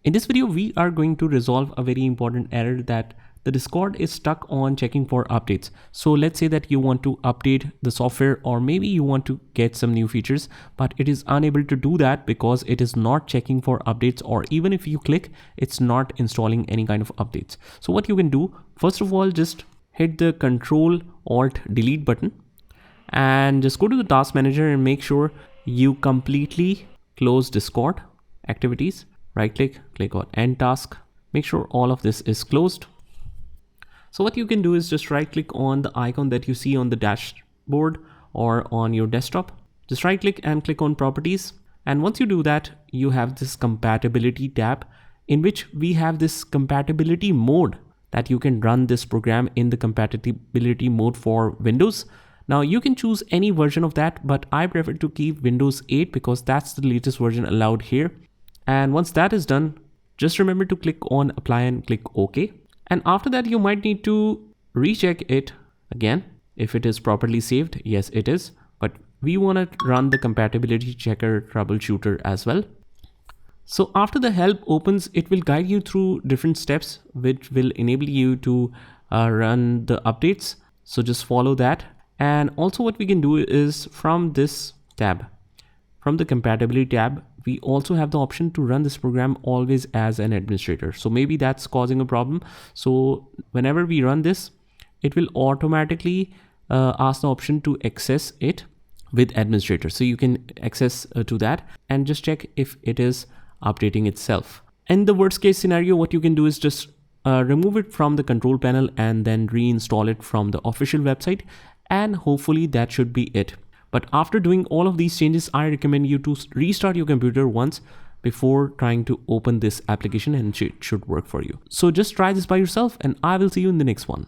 In this video, we are going to resolve a very important error that the Discord is stuck on checking for updates. So let's say that you want to update the software, or maybe you want to get some new features, but it is unable to do that because it is not checking for updates, or even if you click, it's not installing any kind of updates. So what you can do, first of all, just hit the Control-Alt-Delete button and just go to the task manager and make sure you completely close Discord activities. Right click, click on end task, make sure all of this is closed. So what you can do is just right click on the icon that you see on the dashboard or on your desktop. Just right click and click on properties. And once you do that, you have this compatibility tab in which we have this compatibility mode that you can run this program in the compatibility mode for Windows. Now you can choose any version of that, but I prefer to keep Windows 8 because that's the latest version allowed here. And once that is done, just remember to click on apply and click OK. And after that, you might need to recheck it again. If it is properly saved, yes, it is. But we want to run the compatibility checker troubleshooter as well. So after the help opens, it will guide you through different steps, which will enable you to run the updates. So just follow that. And also what we can do is from this tab, from the compatibility tab, we also have the option to run this program always as an administrator. So maybe that's causing a problem. So whenever we run this, it will automatically ask the option to access it with administrator. So you can access to that and just check if it is updating itself. In the worst case scenario, what you can do is just remove it from the control panel and then reinstall it from the official website. And hopefully that should be it. But after doing all of these changes, I recommend you to restart your computer once before trying to open this application, and it should work for you. So just try this by yourself, and I will see you in the next one.